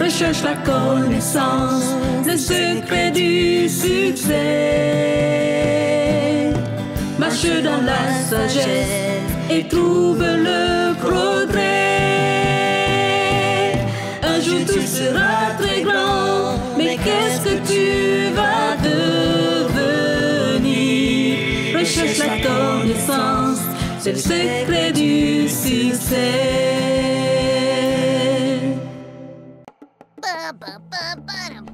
Recherche la connaissance, le secret du succès. Marche dans la sagesse et trouve le progrès. Un jour tu seras très grand, mais qu'est-ce que tu vas devenir? Recherche la connaissance, c'est le secret du succès.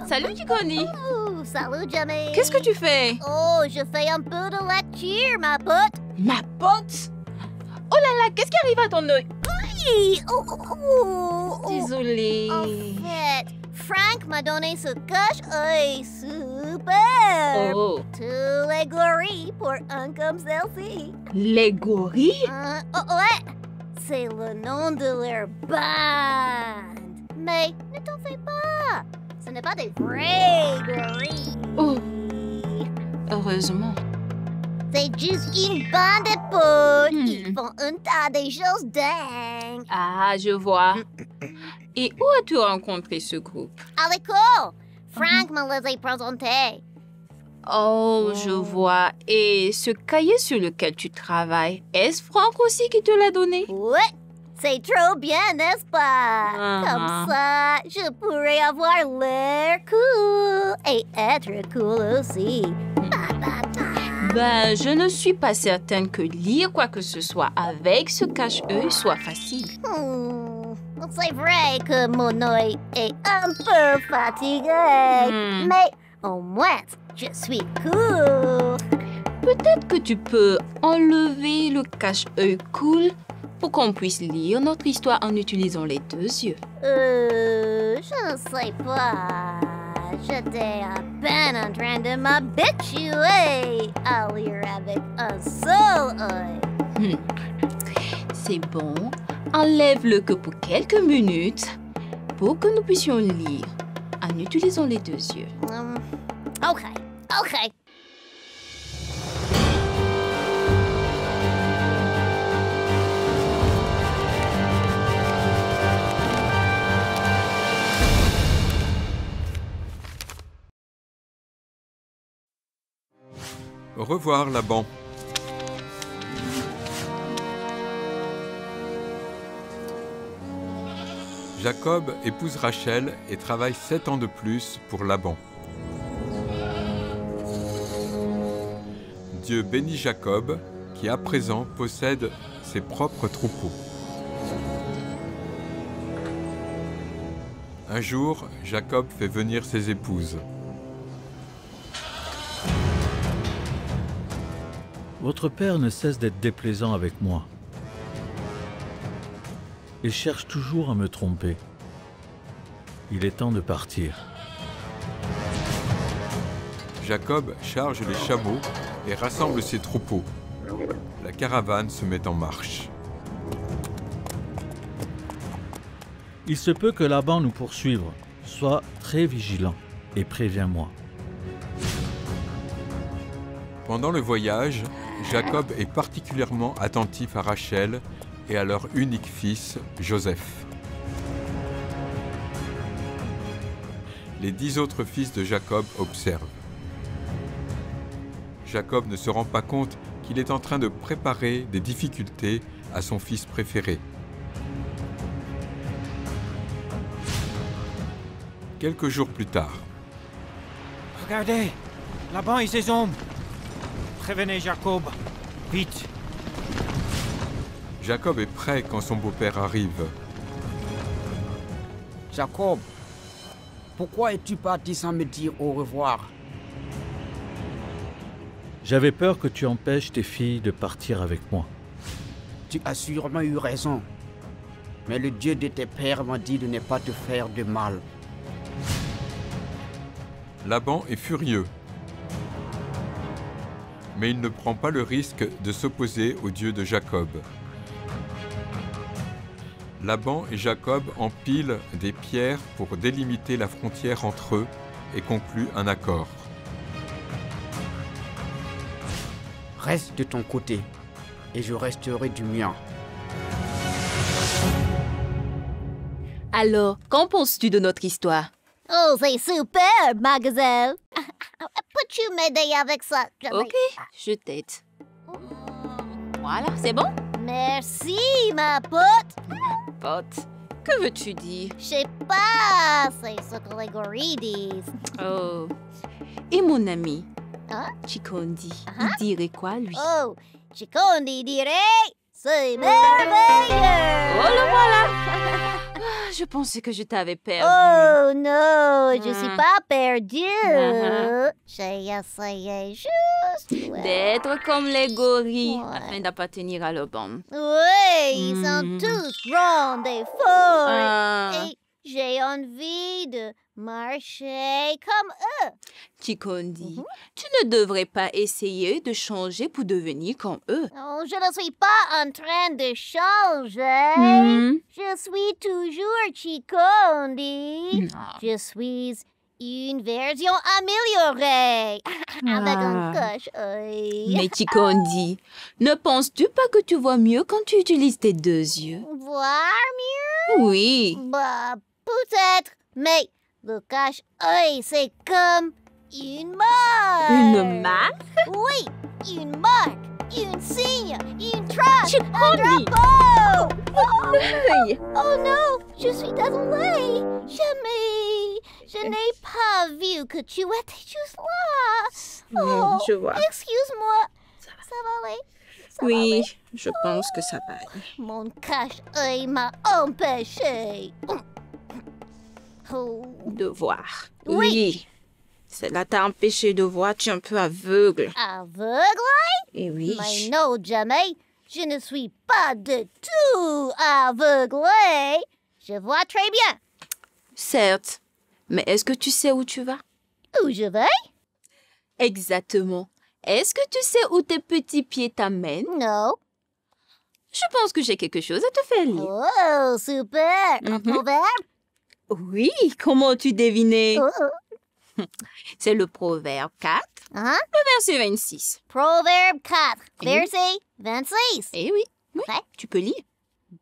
Salut Ticoni. Oh, salut Jamie. Qu'est-ce que tu fais? Oh, je fais un peu de lecture, ma pote. Ma pote? Oh là là, qu'est-ce qui arrive à ton œil? Oui. Désolée. En fait, Frank m'a donné ce cache-œil super. Oh. Tous les gorilles pour un comme celle-ci. Les gorilles? Ouais. C'est le nom de leur bande. Mais ne t'en fais pas. Ce n'est pas des vrais gorilles. Oh. Heureusement. C'est juste une bande de potes. Ils font un tas de choses dingues. Ah, je vois. Et où as-tu rencontré ce groupe? À l'école, Frank me les a présentés. Oh, je vois. Et ce cahier sur lequel tu travailles, est-ce Franck aussi qui te l'a donné? Ouais, c'est trop bien, n'est-ce pas? Comme ça, je pourrais avoir l'air cool et être cool aussi. Ben, je ne suis pas certaine que lire quoi que ce soit avec ce cache-œil soit facile. C'est vrai que mon œil est un peu fatigué, mais au moins, je suis cool. Peut-être que tu peux enlever le cache-œil cool pour qu'on puisse lire notre histoire en utilisant les deux yeux. Je ne sais pas. J'étais à peine en train de m'habituer à lire avec un seul œil. C'est bon. Enlève-le que pour quelques minutes pour que nous puissions lire en utilisant les deux yeux. OK. Au revoir, Laban. Jacob épouse Rachel et travaille 7 ans de plus pour Laban. Dieu bénit Jacob, qui à présent possède ses propres troupeaux. Un jour, Jacob fait venir ses épouses. Votre père ne cesse d'être déplaisant avec moi. Il cherche toujours à me tromper. Il est temps de partir. Jacob charge les chameaux et rassemble ses troupeaux. La caravane se met en marche. Il se peut que Laban nous poursuive. Sois très vigilant et préviens-moi. Pendant le voyage, Jacob est particulièrement attentif à Rachel et à leur unique fils, Joseph. Les 10 autres fils de Jacob observent. Jacob ne se rend pas compte qu'il est en train de préparer des difficultés à son fils préféré. Quelques jours plus tard. Regardez, Laban et ses hommes. Prévenez Jacob, vite. Jacob est prêt quand son beau-père arrive. Jacob, pourquoi es-tu parti sans me dire au revoir? J'avais peur que tu empêches tes filles de partir avec moi. Tu as sûrement eu raison. Mais le Dieu de tes pères m'a dit de ne pas te faire de mal. Laban est furieux. Mais il ne prend pas le risque de s'opposer au Dieu de Jacob. Laban et Jacob empilent des pierres pour délimiter la frontière entre eux et concluent un accord. Reste de ton côté, et je resterai du mien. Alors, qu'en penses-tu de notre histoire? Oh, c'est super, mademoiselle. Peux-tu m'aider avec ça? Ok, je t'aide. Voilà, c'est bon? Merci, ma pote. Pote, que veux-tu dire? Je sais pas, c'est ce que les gorilles disent. Oh. Et mon ami, Hein? Chikondi, il dirait quoi, lui? Oh, Chikondi dirait, c'est merveilleux. Oh, le voilà! Ah, je pensais que je t'avais perdu. Oh non, je suis Ah. pas perdue. Ah. J'ai essayé juste. D'être comme les gorilles, Ouais. afin d'appartenir à leur bande. Oui, ils sont Mhm. tous grands et forts. Ah, Et j'ai envie de marcher comme eux. Chikondi, tu ne devrais pas essayer de changer pour devenir comme eux. Oh, je ne suis pas en train de changer. Hmm. Je suis toujours Chikondi. Non. Je suis une version améliorée. Avec un Ah. cache-œil. Mais Chikondi, ne penses-tu pas que tu vois mieux quand tu utilises tes deux yeux? Voir mieux? Oui. Bah, peut-être. Mais le cache-œil, c'est comme une marque. Une marque? Oui, une marque, une signe, une trace, un Chikondi! drapeau. Hey. Oh non, je suis désolée. Je n'ai pas vu que tu étais juste là. Oh, Je vois. excuse-moi. Ça va aller? Ça va Oui, aller? je pense que ça va aller. Mon cache-œil m'a empêché. Oh. De voir. Oui. Cela t'a empêché de voir, tu es un peu aveugle. Aveugle? Eh oui. Mais non, jamais. Je ne suis pas du tout aveuglée. Je vois très bien. Certes. Mais est-ce que tu sais où tu vas? Où je vais? Exactement. Est-ce que tu sais où tes petits pieds t'amènent? Non. Je pense que j'ai quelque chose à te faire lire. Oh, super. Un Mhm. proverbe? Oui, comment tu devinais? Oh. C'est le proverbe 4, Hein? verset 26. Proverbe 4, Oui. verset 26. Eh oui, oui, Ouais. tu peux lire.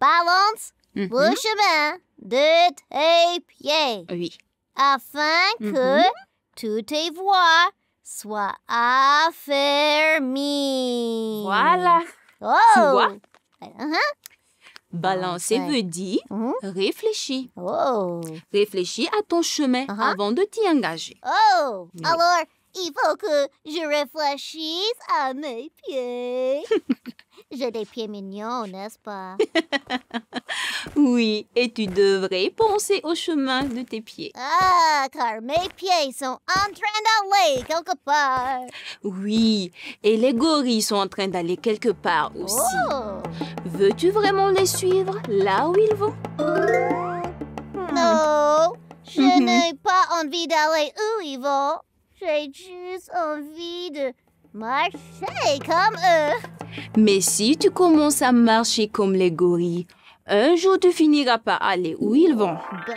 Balance Mhm. le chemin de tes pieds Oui. afin que toutes tes voies soient affermies. Voilà. Oh. Tu vois? Uh-huh. Balancer Ouais. veut dire Mhm. réfléchis. Oh. Réfléchis à ton chemin Uh-huh. avant de t'y engager. Oh. Oui. Alors, il faut que je réfléchisse à mes pieds. J'ai des pieds mignons, n'est-ce pas? Oui, et tu devrais penser au chemin de tes pieds. Ah, car mes pieds sont en train d'aller quelque part. Oui, et les gorilles sont en train d'aller quelque part aussi. Oh. Veux-tu vraiment les suivre là où ils vont? Non, je Mhm. n'ai pas envie d'aller où ils vont. J'ai juste envie de marcher comme eux. Mais si tu commences à marcher comme les gorilles, un jour tu finiras par aller où ils vont. Bah,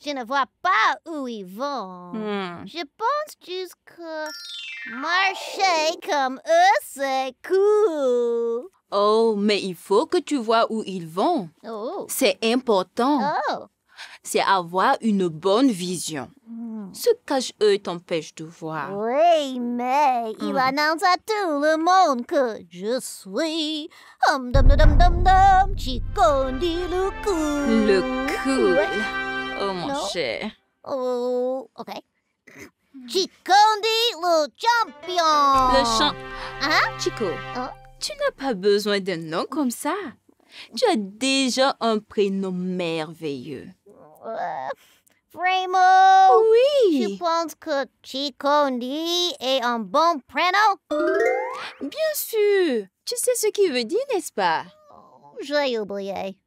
je ne vois pas où ils vont. Hmm. Je pense juste que marcher comme eux, c'est cool. Oh, mais il faut que tu vois où ils vont. Oh. C'est important. Oh. C'est avoir une bonne vision. Ce cache-œil t'empêche de voir. Oui, mais il annonce à tout le monde que je suis Chikondi le cool. Le cool. Ouais. Oh, mon Non. cher. Oh, ok. Chikondi le champion. Le chant. Hein? Chico, Oh. tu n'as pas besoin d'un nom comme ça. Tu as déjà un prénom merveilleux. Vraiment? Tu Oui, penses que Chikondi est un bon prénom? bien sûr. Tu sais ce qu'il veut dire, n'est-ce pas? J'ai oublié.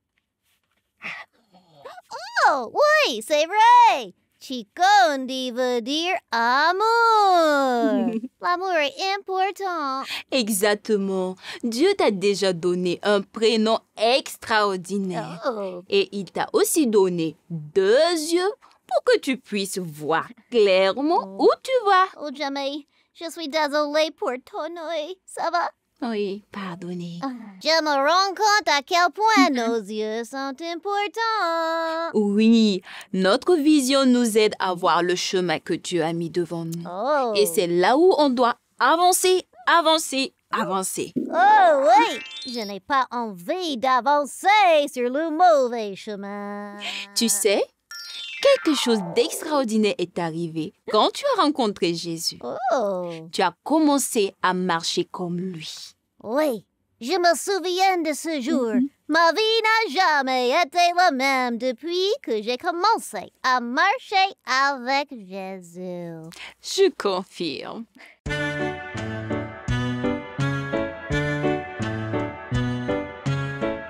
Oh, oui, c'est vrai. Chikondi veut dire amour. L'amour est important. Exactement. Dieu t'a déjà donné un prénom extraordinaire. Oh. Et il t'a aussi donné 2 yeux pour que tu puisses voir clairement où tu vas. Oh, jamais. Je suis désolée pour ton œil. Ça va? Oui, pardonnez. Je me rends compte à quel point nos yeux sont importants. Oui, notre vision nous aide à voir le chemin que Dieu a mis devant nous. Oh. Et c'est là où on doit avancer, avancer, avancer. Oh oui, je n'ai pas envie d'avancer sur le mauvais chemin. Tu sais, quelque chose d'extraordinaire est arrivé quand tu as rencontré Jésus. Oh. Tu as commencé à marcher comme lui. Oui, je me souviens de ce jour. Ma vie n'a jamais été la même depuis que j'ai commencé à marcher avec Jésus. Je confirme.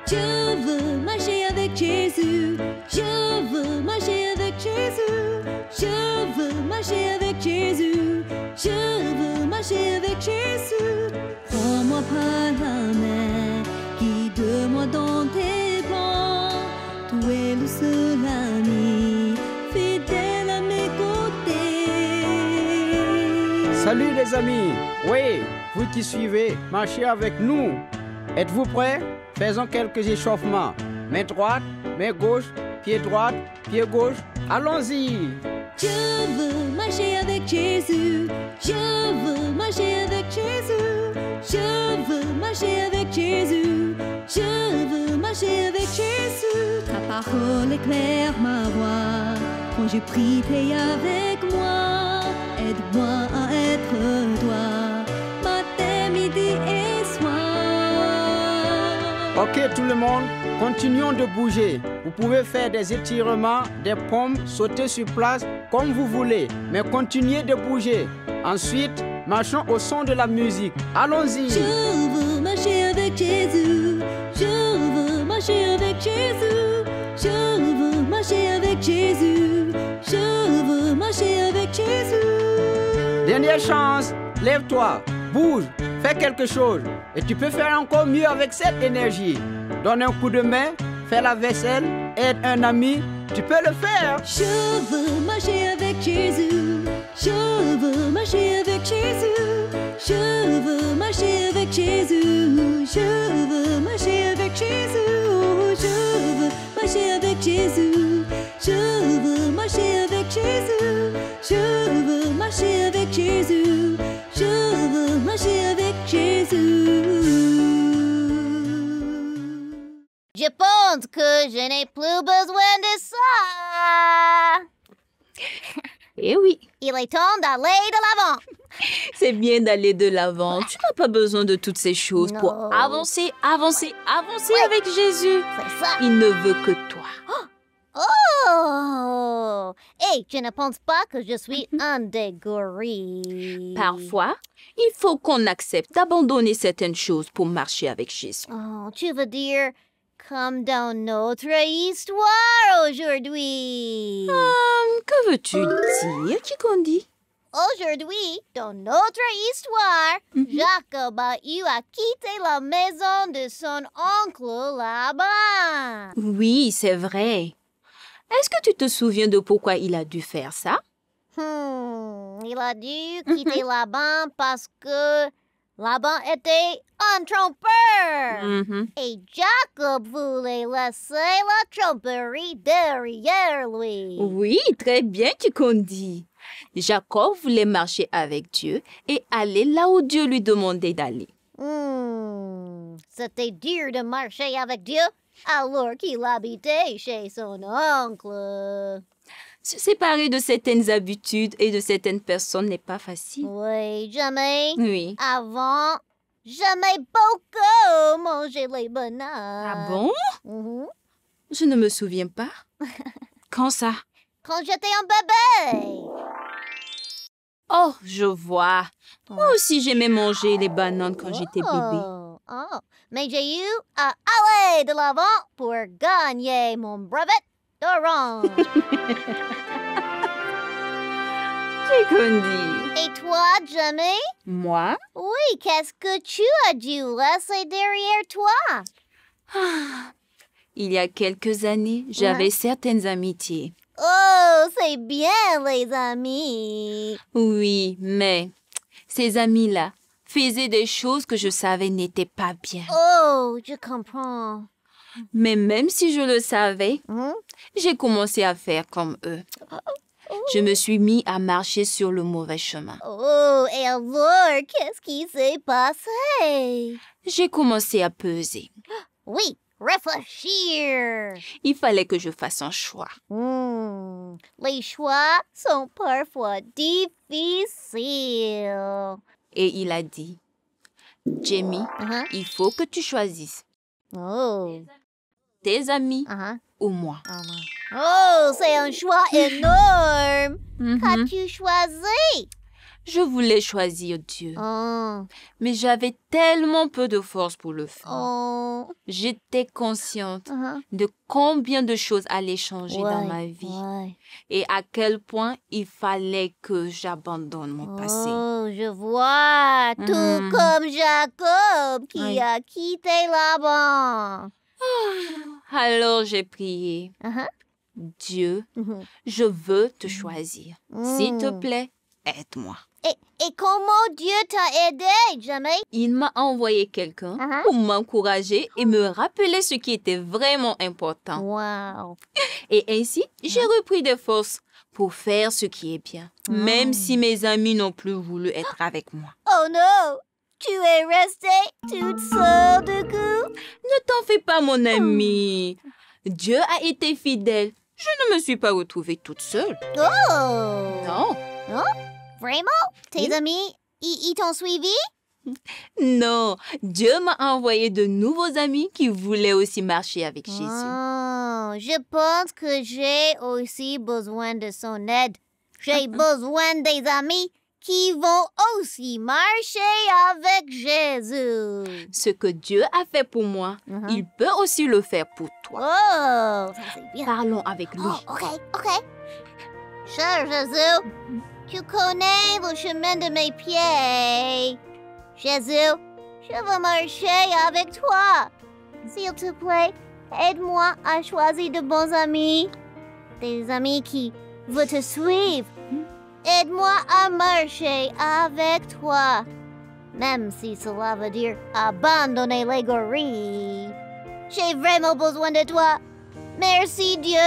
Je veux marcher avec Jésus. Je veux marcher avec Jésus. Je veux marcher avec Jésus. Je veux marcher avec Jésus. Prends-moi par la main, guide-moi dans tes plans. Tu es le seul ami, fidèle à mes côtés. Salut les amis. Oui, vous qui suivez, marchez avec nous. Êtes-vous prêts? Faisons quelques échauffements. Main droite, main gauche, pied droit, pied gauche. Allons-y. Je veux marcher avec Jésus. Je veux marcher avec Jésus. Je veux marcher avec Jésus. Je veux marcher avec Jésus. Ta parole éclaire ma voie. Quand je prie, prie avec moi. Aide-moi à être toi. Matin, midi et soir. Ok tout le monde, continuons de bouger. Vous pouvez faire des étirements, des pompes, sauter sur place comme vous voulez. Mais continuez de bouger. Ensuite, marchons au son de la musique. Allons-y. Je veux marcher avec Jésus. Je veux marcher avec Jésus. Je veux marcher avec Jésus. Je veux marcher avec Jésus. Dernière chance. Lève-toi, bouge, fais quelque chose. Et tu peux faire encore mieux avec cette énergie. Donne un coup de main, fais la vaisselle, aide un ami. Tu peux le faire. Je veux marcher avec Jésus. Je veux marcher avec Jésus. Je veux marcher avec Jésus. Je veux marcher avec Jésus. Je veux marcher avec Jésus. Je veux marcher avec Jésus. Je veux marcher avec Jésus. Je veux marcher avec Jésus. Je pense que je n'ai plus besoin de ça. Eh oui, Il est temps d'aller de l'avant. c'est bien d'aller de l'avant. Tu n'as pas besoin de toutes ces choses pour Non. avancer, avancer, avancer avec Jésus. C'est ça. Il ne veut que toi. Oh! Et je ne pense pas que je suis un dégoûté. Parfois, il faut qu'on accepte d'abandonner certaines choses pour marcher avec Jésus. Oh, tu veux dire comme dans notre histoire aujourd'hui. Que veux-tu dire, Kikondi? Aujourd'hui, dans notre histoire, Jacob a eu à quitter la maison de son oncle là-bas. Oui, c'est vrai. Est-ce que tu te souviens de pourquoi il a dû faire ça? Il a dû quitter Laban parce que Laban était un trompeur. Mhm. Et Jacob voulait laisser la tromperie derrière lui. Oui, très bien, Kikondi. Jacob voulait marcher avec Dieu et aller là où Dieu lui demandait d'aller. C'était dur de marcher avec Dieu alors qu'il habitait chez son oncle. Se séparer de certaines habitudes et de certaines personnes n'est pas facile. Oui, jamais. Oui. Avant, j'aimais beaucoup manger les bananes. Ah bon? Mhm. Je ne me souviens pas. Quand ça? Quand j'étais un bébé. Oh, je vois. Moi aussi, j'aimais manger les bananes quand j'étais bébé. Oh. Mais j'ai eu à aller de l'avant pour gagner mon brevet d'orange. Kikondi. Et toi, Jimmy? Moi? Oui, qu'est-ce que tu as dû laisser derrière toi? Il y a quelques années, j'avais certaines amitiés. Oh, c'est bien, les amis. Oui, mais ces amis-là faisais des choses que je savais n'étaient pas bien. Oh, je comprends. Mais même si je le savais, Hmm? j'ai commencé à faire comme eux. Je me suis mis à marcher sur le mauvais chemin. Oh, et alors, qu'est-ce qui s'est passé? J'ai commencé à peser. Oui, réfléchir. Il fallait que je fasse un choix. Les choix sont parfois difficiles. Et il a dit, Jamie, Uh-huh. il faut que tu choisisses Oh. tes amis Uh-huh. ou moi. Oh, c'est un choix énorme. Mhm. Qu'as-tu choisi? Je voulais choisir Dieu, Oh. mais j'avais tellement peu de force pour le faire. Oh. J'étais consciente Uh-huh. de combien de choses allaient changer dans Ouais, ma vie ouais. et à quel point il fallait que j'abandonne mon passé. Oh, je vois. Tout Mhm. comme Jacob qui Oui. a quitté Laban. Alors j'ai prié, Uh-huh. Dieu, Mhm. je veux te choisir. S'il te Mm. plaît, aide-moi. Et comment Dieu t'a aidé, Jamie? Il m'a envoyé quelqu'un Uh-huh. pour m'encourager et me rappeler ce qui était vraiment important. Wow. Et ainsi, j'ai repris des forces pour faire ce qui est bien, même si mes amis n'ont plus voulu être avec moi. Oh non! Tu es restée toute seule du coup? Ne t'en fais pas, mon ami. Dieu a été fidèle. Je ne me suis pas retrouvée toute seule. Oh! Non, Vraiment? Tes Oui. amis, ils t'ont suivi? non. Dieu m'a envoyé de nouveaux amis qui voulaient aussi marcher avec Jésus. Oh, je pense que j'ai aussi besoin de son aide. J'ai besoin des amis qui vont aussi marcher avec Jésus. Ce que Dieu a fait pour moi, Mhm. il peut aussi le faire pour toi. Oh, ça c'est bien. Parlons avec lui. Oh, ok. Cher Jésus, tu connais le chemin de mes pieds. Jésus, je veux marcher avec toi. S'il te plaît, aide-moi à choisir de bons amis. Des amis qui veulent te suivre. Aide-moi à marcher avec toi. Même si cela veut dire abandonner les gorilles. J'ai vraiment besoin de toi. Merci Dieu.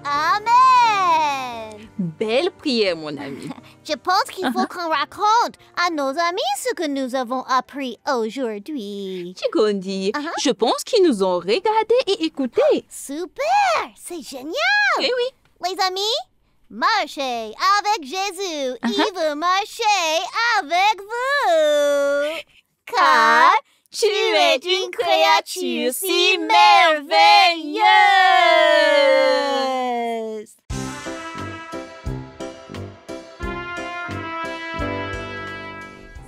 Amen. Belle prière, mon ami. Je pense qu'il faut qu'on raconte à nos amis ce que nous avons appris aujourd'hui. Chigondi, Uh-huh. je pense qu'ils nous ont regardés et écoutés. Super, c'est génial. Eh oui. Les amis, marchez avec Jésus. Il veut marcher avec vous. Car tu es une créature si merveilleuse.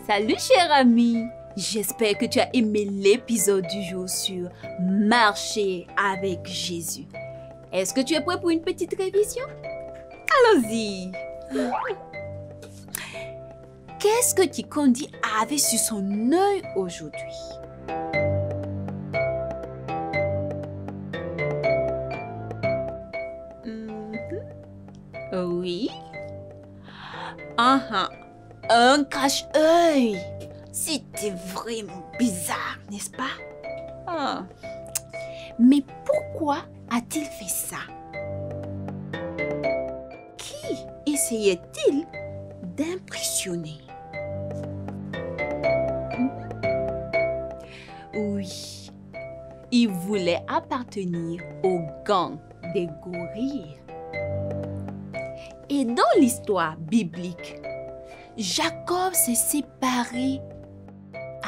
Salut, cher ami. J'espère que tu as aimé l'épisode du jour sur Marcher avec Jésus. Est-ce que tu es prêt pour une petite révision? Allons-y. Qu'est-ce que Tikondi avait sur son œil aujourd'hui? Oui. Un cache-œil. C'était vraiment bizarre, n'est-ce pas? Ah. Mais pourquoi a-t-il fait ça? Qui essayait-il d'impressionner? Oui, il voulait appartenir au gang des gorilles. Et dans l'histoire biblique, Jacob s'est séparé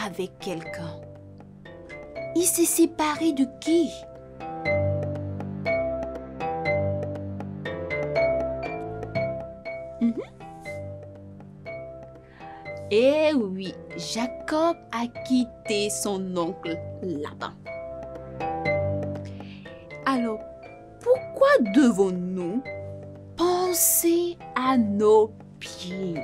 avec quelqu'un. Il s'est séparé de qui? Eh oui, Jacob a quitté son oncle Laban. Alors, pourquoi devons-nous penser à nos pieds?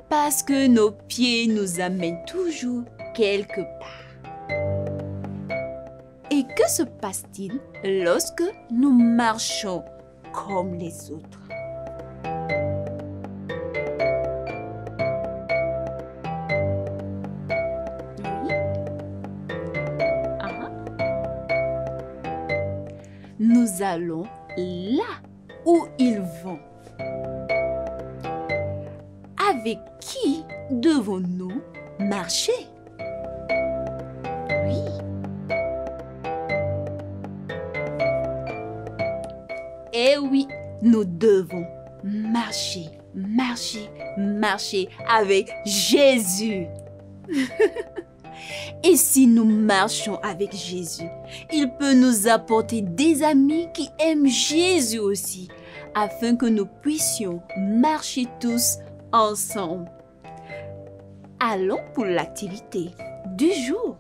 Parce que nos pieds nous amènent toujours quelque part. Et Que se passe-t-il lorsque nous marchons comme les autres? Oui. Nous allons là où ils vont. Avec qui devons-nous marcher? Oui. Eh oui, nous devons marcher, marcher, marcher avec Jésus. Et si nous marchons avec Jésus, il peut nous apporter des amis qui aiment Jésus aussi, afin que nous puissions marcher tous ensemble. Allons pour l'activité du jour.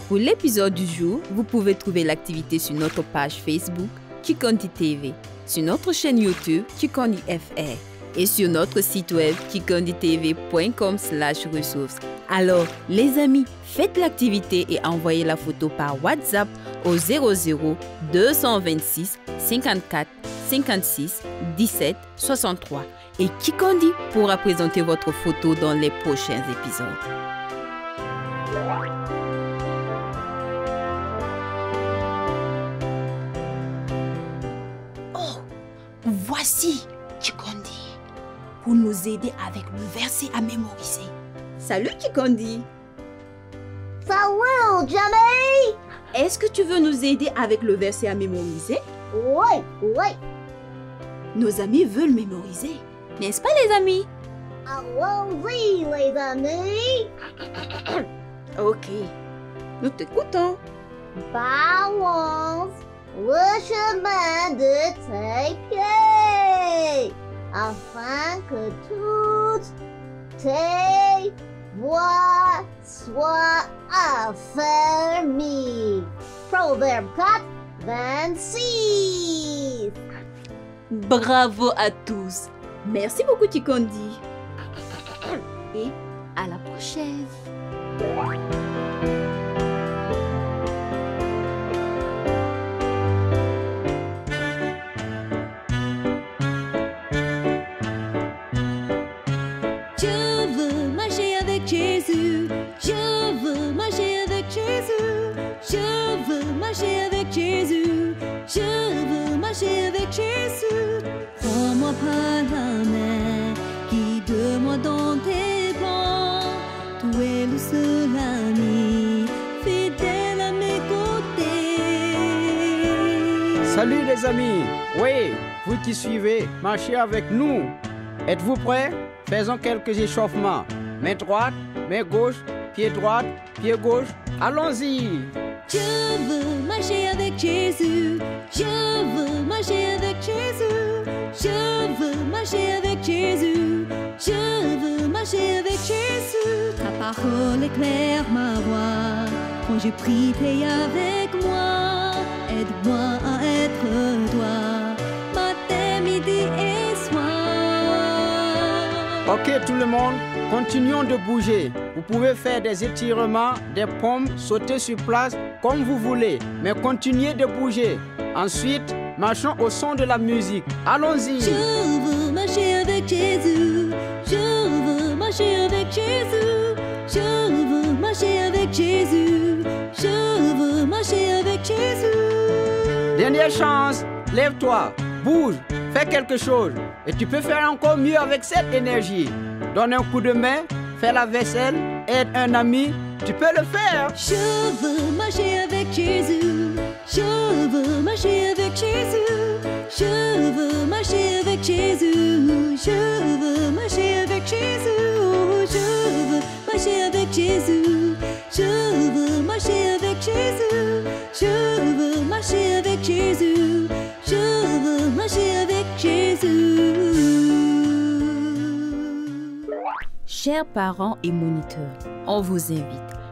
Pour l'épisode du jour, vous pouvez trouver l'activité sur notre page Facebook Kikondi TV, sur notre chaîne YouTube Kikondi FR et sur notre site web kikonditv.com/ressources. Alors, les amis, faites l'activité et envoyez la photo par WhatsApp au 00 226 54 56 17 63 et Kikondi pourra présenter votre photo dans les prochains épisodes. Oh, voici Kikondi pour nous aider avec le verset à mémoriser. Salut Kikondi! Salut, Jamie! Est-ce que tu veux nous aider avec le verset à mémoriser? Oui, oui. Nos amis veulent mémoriser, n'est-ce pas les amis? Allons-y, les amis. Ok, nous t'écoutons. Balance le chemin de tes pieds, afin que toutes tes voies soient affermies. Proverbe 4, 26. Bravo à tous. Merci beaucoup Kikondi. Et à la prochaine. Je veux marcher avec Jésus. Je veux marcher avec Jésus. Je veux marcher avec Jésus. Je veux marcher avec Jésus. Prends-moi par la main, guide-moi dans tes plans. Tu es le seul ami, fidèle à mes côtés. Salut les amis. Oui, vous qui suivez, marchez avec nous. Êtes-vous prêts? Faisons quelques échauffements. Main droite, main gauche, pied droit, pied gauche. Allons-y. Je veux marcher avec Jésus. Je veux marcher avec Jésus. Je veux marcher avec Jésus. Je veux marcher avec Jésus. Ta parole éclaire ma voie. Quand je prie, prie avec moi. Aide-moi à être toi. Matin, midi et soir. Ok tout le monde, continuons de bouger. Vous pouvez faire des étirements, des pompes, sauter sur place comme vous voulez. Mais continuez de bouger. Ensuite, marchons au son de la musique. Allons-y. Je veux marcher avec Jésus. Je veux marcher avec Jésus. Je veux marcher avec Jésus. Je veux marcher avec Jésus. Dernière chance, lève-toi, bouge, fais quelque chose. Et tu peux faire encore mieux avec cette énergie. Donne un coup de main, fais la vaisselle, aide un ami, tu peux le faire. Je veux marcher avec Jésus. Je veux marcher avec Jésus. Je veux marcher avec Jésus. Je veux marcher avec Jésus. Je veux marcher avec Jésus. Je veux marcher avec Jésus. Je veux marcher avec Jésus. Je veux marcher avec Jésus. Chers parents et moniteurs, on vous invite,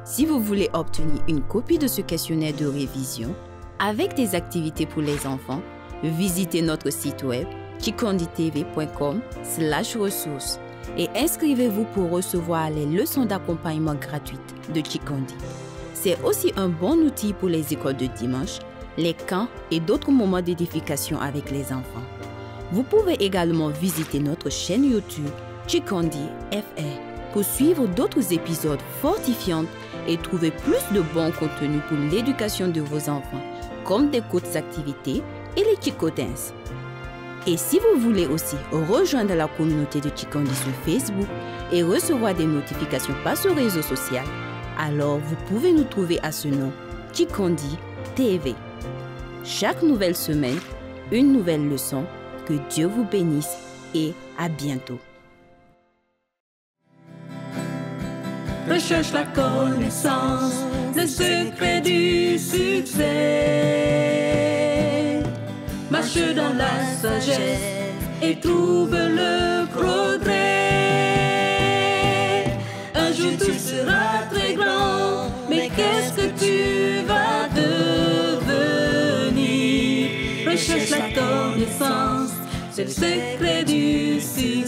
si vous voulez obtenir une copie de ce questionnaire de révision avec des activités pour les enfants, visitez notre site web kikonditv.com/ressources. et inscrivez-vous pour recevoir les leçons d'accompagnement gratuites de Chikondi. C'est aussi un bon outil pour les écoles de dimanche, les camps et d'autres moments d'édification avec les enfants. Vous pouvez également visiter notre chaîne YouTube Chikondi FR pour suivre d'autres épisodes fortifiants et trouver plus de bons contenus pour l'éducation de vos enfants, comme des courtes activités et les Chikotins. Et si vous voulez aussi rejoindre la communauté de Chikondi sur Facebook et recevoir des notifications par ce réseau social, alors vous pouvez nous trouver à ce nom, Chikondi TV. Chaque nouvelle semaine, une nouvelle leçon. Que Dieu vous bénisse et à bientôt. Recherche la connaissance, le secret du succès. Marche dans la sagesse et trouve le progrès. Un jour tu seras très grand, mais qu'est-ce que tu vas devenir? Recherche la connaissance, c'est le secret du succès.